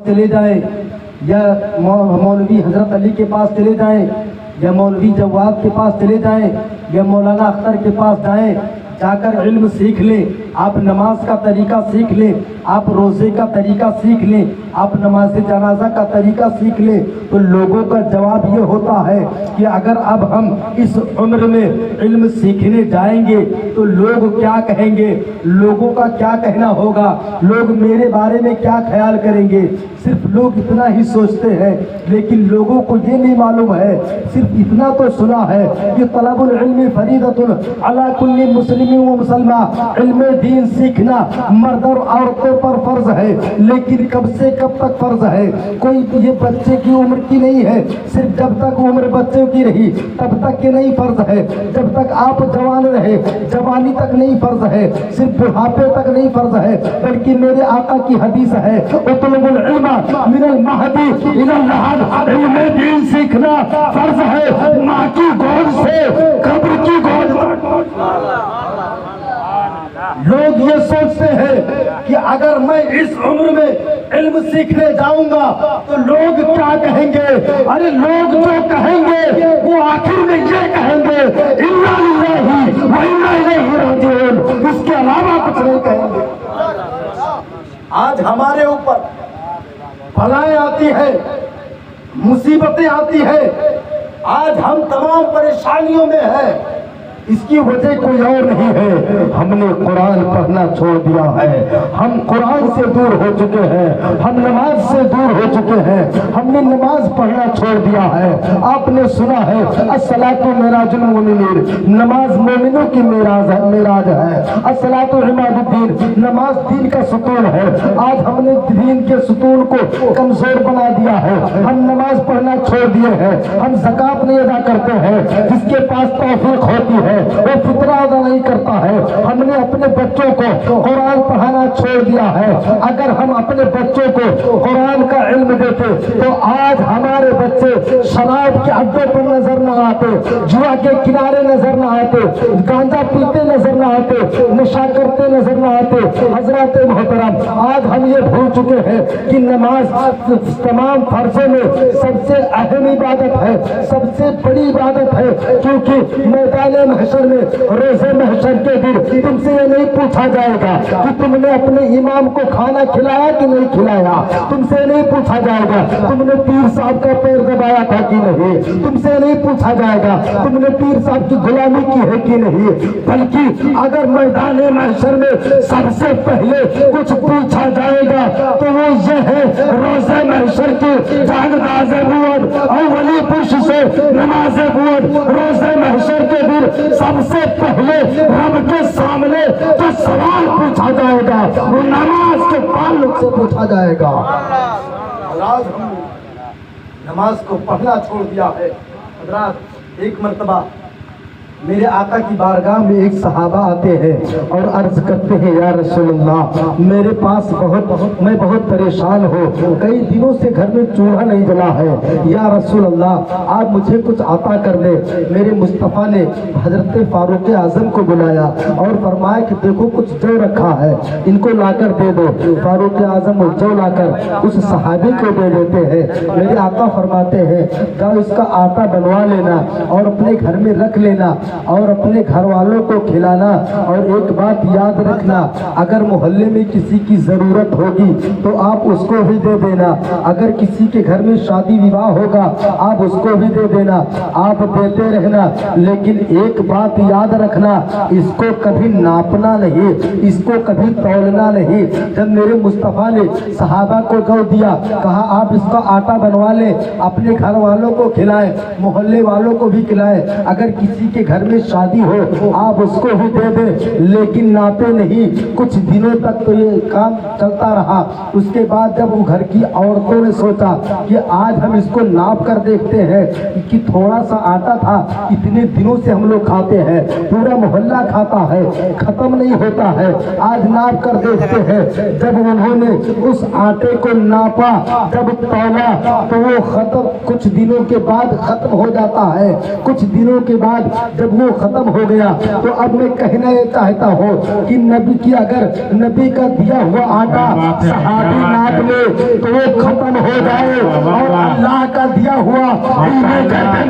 چلے جائیں یا مولوی حضرت علی کے پاس چلے جائیں یا مولوی جواد کے پاس چلے جائیں یا مولانا اختر کے پاس جائیں، جا کر علم سیکھ لیں، آپ نماز کا طریقہ سیکھ لیں، آپ روزے کا طریقہ سیکھ لیں، آپ نماز جنازہ کا طریقہ سیکھ لیں، تو لوگوں کا جواب یہ ہوتا ہے کہ اگر اب ہم اس عمر میں علم سیکھنے جائیں گے تو لوگ کیا کہیں گے، لوگوں کا کیا کہنا ہوگا، لوگ میرے بارے میں کیا خیال کریں گے۔ صرف لوگ اتنا ہی سوچتے ہیں، لیکن لوگوں کو یہ نہیں معلوم ہے، صرف اتنا تو سنا ہے کہ طلب العلم فریضۃ علی کل مسلم و مسلمہ، علم دین سیکھنا مرد اور عورتوں پر فرض ہے، لیکن کب سے کب تک فرض ہے؟ کوئی یہ بچے کی عمر کی نہیں ہے، صرف جب تک عمر بچوں کی رہی تب تک کے نہیں فرض ہے، جب تک آپ جوان رہے جوانی تک نہیں فرض ہے، صرف بڑھاپے تک نہیں فرض ہے، بلکہ میرے آقا کی حدیث ہے اطلب العلم من المہدی الی اللحد، علم دین سیکھنا فرض ہے ماں کی گود سے قبر کی گود تک۔ لوگ یہ سوچتے ہیں کہ اگر میں اس عمر میں علم سیکھنے جاؤں گا تو لوگ کیا کہیں گے؟ ارے لوگ جو کہیں گے وہ آخر میں یہ کہیں گے انا للہ و انا الیہ راجعون، اس کے علاوہ کچھ نہیں کہیں گے۔ آج ہمارے اوپر بلائیں آتی ہے، مصیبتیں آتی ہے، آج ہم تمام پریشانیوں میں ہیں، اس کی وجہ کوئی اور نہیں ہے، ہم نے قرآن پڑھنا چھوڑ دیا ہے، ہم قرآن سے دور ہو چکے ہیں، ہم نماز سے دور ہو چکے ہیں، ہم نے نماز پڑھنا چھوڑ دیا ہے۔ آپ نے سنا ہے الصلاۃ معراج المومنین، نماز مومنوں کی معراج ہے، الصلاۃ عماد الدین، نماز دین کا ستون ہے۔ آج ہم نے دین کے ستون کو کمزور بنا دیا ہے، ہم نماز پڑھنا چھوڑ دیے ہیں، ہم زکوٰۃ نہیں ادا کرتے ہیں، جس کے پاس توفیق ہوتی ہے وہ فطرہ ادا نہیں کرتا ہے، ہم نے اپنے بچوں کو قرآن پڑھانا چھوڑ دیا ہے۔ اگر ہم اپنے بچوں کو قرآن کا علم دیتے تو آج ہمارے بچے شراب کے اڈے پر نظر نہ آتے، جوا کے کنارے نظر نہ آتے، گانجا پیتے نظر نہ آتے، نشہ کرتے نظر نہ آتے۔ حضرات محترم، آج ہم یہ بھول چکے ہیں کہ نماز تمام فرضوں میں سب سے اہم عبادت ہے، سب سے بڑی عبادت ہے، کیونکہ میدان محشر میں روز محشر کے دن تم سے یہ نہیں پوچھا جائے گا کہ تم نے اپنے امام کو کھانا کھلایا کہ نہیں کھلایا، تم سے نہیں پوچھا جائے گا تم نے پیر صاحب کا پیر دبایا تھا کہ نہیں، تم سے نہیں پوچھا جائے گا تم نے پیر صاحب کی غلامی کی ہے کہ نہیں، بلکہ اگر میدان محشر میں سب سے پہلے کچھ پوچھا جائے گا تو وہ یہ ہے روز محشر کی جاگداز بود اولی پش سے نماز بود۔ روز محشر کے دن سب سے پہلے رب کے سامنے جو سوال پوچھا جائے گا وہ نماز کے تعلق سے پوچھا جائے گا۔ آج ہم نے نماز کو پڑھنا چھوڑ دیا ہے۔ حضرات، ایک مرتبہ میرے آقا کی بارگاہ میں ایک صحابہ آتے ہیں اور عرض کرتے ہیں یا رسول اللہ میرے پاس میں بہت پریشان ہوں، کئی دنوں سے گھر میں چولہا نہیں جلا ہے، یا رسول اللہ آپ مجھے کچھ عطا کر دیں۔ میرے مصطفیٰ نے حضرت فاروق اعظم کو بلایا اور فرمایا کہ دیکھو کچھ جو رکھا ہے ان کو لا کر دے دو۔ فاروق اعظم جو لا کر اس صحابی کو دے دیتے ہیں۔ میرے آقا فرماتے ہیں جاؤ اس کا آٹا بنوا لینا اور اپنے گھر میں رکھ لینا اور اپنے گھر والوں کو کھلانا، اور ایک بات یاد رکھنا اگر محلے میں کسی کی ضرورت ہوگی تو آپ اس کو بھی دے دینا، اگر کسی کے گھر میں شادی وواہ ہوگا آپ اس کو بھی دے دینا، آپ دیتے رہنا، لیکن ایک بات یاد رکھنا اس کو کبھی ناپنا نہیں، اس کو کبھی تولنا نہیں۔ جب میرے مصطفیٰ نے صحابہ کو جو دیا کہا آپ اس کا آٹا بنوا لیں، اپنے گھر والوں کو کھلائیں، محلے والوں کو بھی کھلائیں، اگر کسی کے گھر میں شادی ہو آپ اس کو بھی دے دیں، لیکن ناپے نہیں۔ کچھ دنوں تک تو یہ کام چلتا رہا، اس کے بعد جب وہ گھر کی عورتوں نے سوچا کہ آج ہم اس کو ناپ کر دیکھتے ہیں کہ تھوڑا سا آٹا تھا اتنے دنوں سے ہم لوگ کھاتے ہیں، پورا محلہ کھاتا ہے، ختم نہیں ہوتا ہے، آج ناپ کر دیکھتے ہیں۔ جب انہوں نے اس آٹے کو ناپا، جب تولا تو وہ کچھ دنوں کے بعد ختم ہو جاتا ہے، کچھ دنوں کے بعد جب جب وہ ختم ہو گیا تو اب میں کہنا یہ چاہتا ہوں کہ نبی کی اگر نبی کا دیا ہوا آٹا صحابی ناپ لے تو وہ ختم ہو جائے، اور اللہ کا دیا ہوا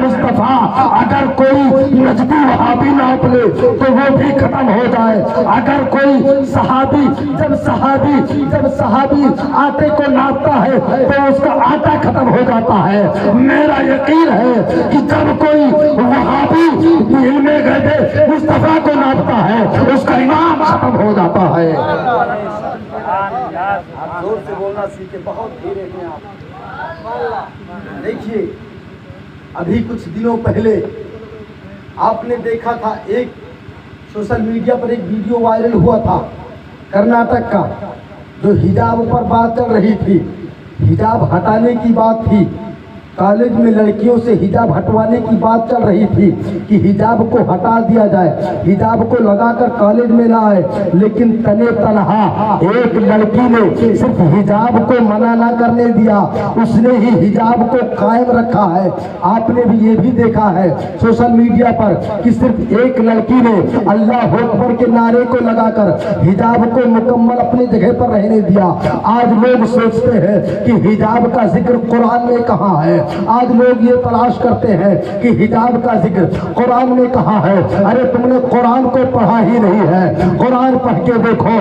مصطفیٰ اگر کوئی نجدی وہابی ناپ لے تو وہ بھی ختم ہو جائے۔ اگر کوئی صحابی جب صحابی آٹے کو ناپتا ہے تو اس کا آٹا ختم ہو جاتا ہے۔ میرا یقین ہے کہ جب کوئی وہابی علم غیب مصطفیٰ کو ناپتا ہے اس کا ایمان ختم ہو جاتا ہے۔ آپ زور سے بولنا سیکھے، بہت دھیرے ہیں آپ۔ دیکھیے ابھی کچھ دنوں پہلے آپ نے دیکھا تھا، ایک سوشل میڈیا پر ایک ویڈیو وائرل ہوا تھا کرناٹک کا، جو حجاب پر بات چل رہی تھی، حجاب ہٹانے کی بات تھی، کالج میں لڑکیوں سے حجاب ہٹوانے کی بات چل رہی تھی کہ حجاب کو ہٹا دیا جائے، حجاب کو لگا کر کالج میں نہ آئے، لیکن تنے تنہا ایک لڑکی نے صرف حجاب کو منع نہ کرنے دیا، اس نے ہی حجاب کو قائم رکھا ہے۔ آپ نے بھی یہ بھی دیکھا ہے سوشل میڈیا پر کہ صرف ایک لڑکی نے اللہ اکبر کے نعرے کو لگا کر حجاب کو مکمل اپنی جگہ پر رہنے دیا۔ آج لوگ سوچتے ہیں کہ حجاب کا ذکر قرآن میں کہاں ہے، آج لوگ یہ تلاش کرتے ہیں کہ حجاب کا ذکر قرآن میں کہاں ہے۔ ارے تم نے قرآن کو پڑھا ہی نہیں ہے، قرآن پڑھ کے دیکھو۔